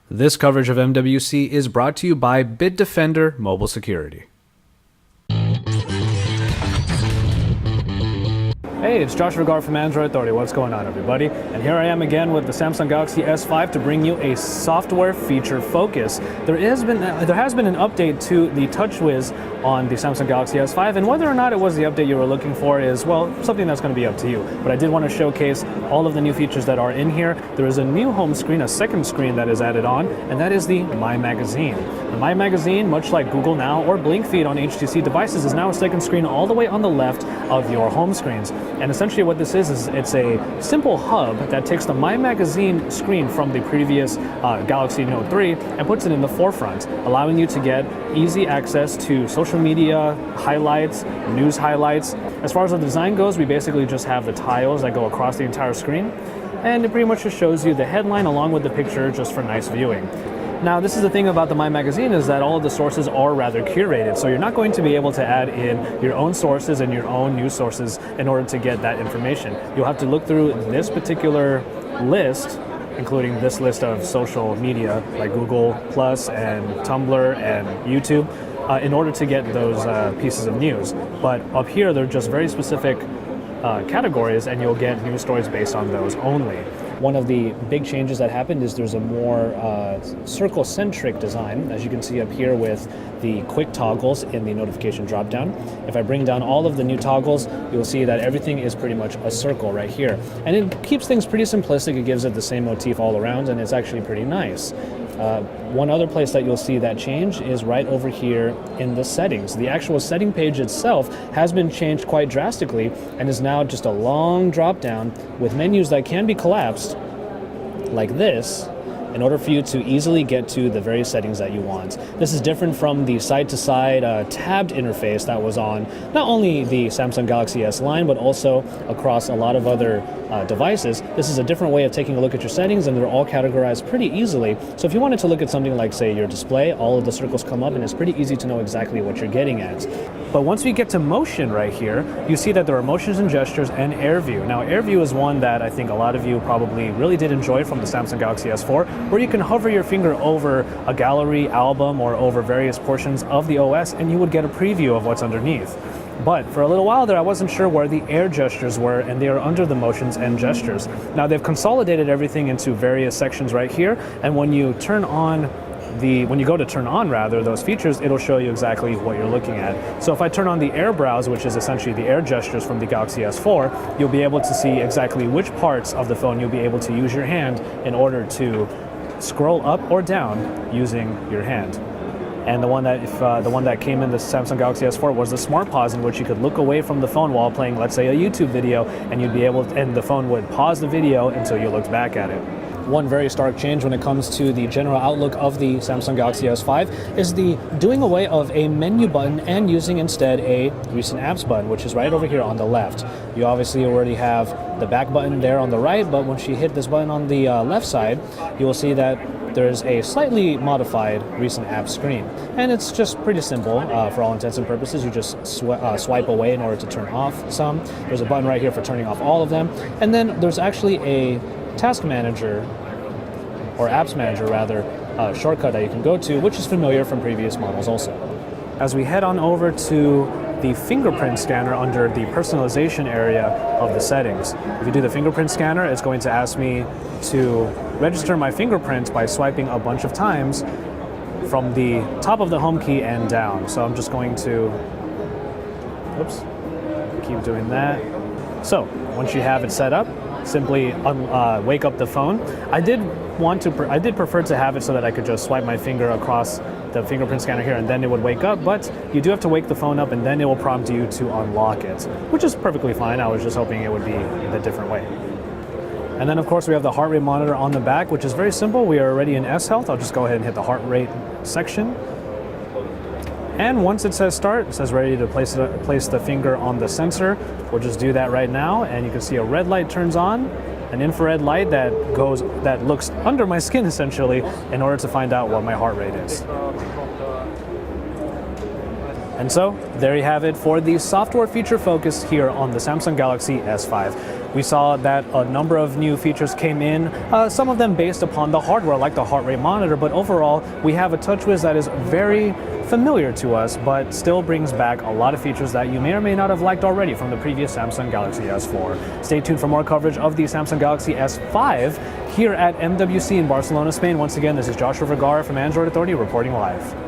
This coverage of MWC is brought to you by Bitdefender Mobile Security. Hey, it's Josh Vergara from Android Authority. What's going on, everybody? And here I am again with the Samsung Galaxy S5 to bring you a software feature focus. There has been an update to the TouchWiz on the Samsung Galaxy S5, and whether or not it was the update you were looking for is, well, something that's going to be up to you. But I did want to showcase all of the new features that are in here. There is a new home screen, a second screen that is added on, and that is the My Magazine. The My Magazine, much like Google Now or Blink Feed on HTC devices, is now a second screen all the way on the left of your home screens. And essentially what this is it's a simple hub that takes the My Magazine screen from the previous Galaxy Note 3 and puts it in the forefront, allowing you to get easy access to social media highlights, news highlights. As far as the design goes, we basically just have the tiles that go across the entire screen, and it pretty much just shows you the headline along with the picture just for nice viewing. Now, this is the thing about the My Magazine, is that all of the sources are rather curated, so you're not going to be able to add in your own sources and your own news sources in order to get that information. You'll have to look through this particular list, including this list of social media like Google Plus and Tumblr and YouTube, in order to get those pieces of news. But up here, they're just very specific categories, and you'll get news stories based on those only. One of the big changes that happened is there's a more circle-centric design, as you can see up here with the quick toggles in the notification dropdown. If I bring down all of the new toggles, you'll see that everything is pretty much a circle right here. And it keeps things pretty simplistic. It gives it the same motif all around, and it's actually pretty nice. One other place that you'll see that change is right over here in the settings. The actual setting page itself has been changed quite drastically and is now just a long drop down with menus that can be collapsed like this in order for you to easily get to the various settings that you want. This is different from the side-to-side tabbed interface that was on not only the Samsung Galaxy S line, but also across a lot of other devices. This is a different way of taking a look at your settings, and they're all categorized pretty easily. So if you wanted to look at something like, say, your display, all of the circles come up, and it's pretty easy to know exactly what you're getting at. But once we get to motion right here, you see that there are motions and gestures and air view. Now, air view is one that I think a lot of you probably really did enjoy from the Samsung Galaxy S4, where you can hover your finger over a gallery, album, or over various portions of the OS, and you would get a preview of what's underneath. But for a little while there, I wasn't sure where the air gestures were, and they are under the motions and gestures. Now, they've consolidated everything into various sections right here, and when you go to turn on those features, it'll show you exactly what you're looking at. So if I turn on the air browse, which is essentially the air gestures from the Galaxy S4, you'll be able to see exactly which parts of the phone you'll be able to use your hand in order to scroll up or down using your hand. And the one that came in the Samsung Galaxy S4 was the Smart Pause, in which you could look away from the phone while playing, let's say, a YouTube video, and the phone would pause the video until you looked back at it. One very stark change when it comes to the general outlook of the Samsung Galaxy S5 is the doing away of a menu button and using instead a recent apps button, which is right over here on the left. You obviously already have the back button there on the right, but once you hit this button on the left side, you will see that there's a slightly modified recent apps screen. And it's just pretty simple for all intents and purposes. You just swipe away in order to turn off some. There's a button right here for turning off all of them. And then there's actually a task manager, or apps manager rather, shortcut that you can go to, which is familiar from previous models also. As we head on over to the fingerprint scanner under the personalization area of the settings. If you do the fingerprint scanner, it's going to ask me to register my fingerprint by swiping a bunch of times from the top of the home key and down. So I'm just going to, keep doing that. So once you have it set up, simply wake up the phone. I did prefer to have it so that I could just swipe my finger across the fingerprint scanner here and then it would wake up, but you do have to wake the phone up and then it will prompt you to unlock it, which is perfectly fine. I was just hoping it would be a different way. And then of course we have the heart rate monitor on the back, which is very simple. We are already in S Health. I'll just go ahead and hit the heart rate section. And once it says start, it says ready to place the finger on the sensor. We'll just do that right now, and you can see a red light turns on, an infrared light that looks under my skin essentially in order to find out what my heart rate is. And so, there you have it for the software feature focus here on the Samsung Galaxy S5. We saw that a number of new features came in, some of them based upon the hardware, like the heart rate monitor, but overall, we have a TouchWiz that is very familiar to us, but still brings back a lot of features that you may or may not have liked already from the previous Samsung Galaxy S4. Stay tuned for more coverage of the Samsung Galaxy S5 here at MWC in Barcelona, Spain. Once again, this is Joshua Vergara from Android Authority reporting live.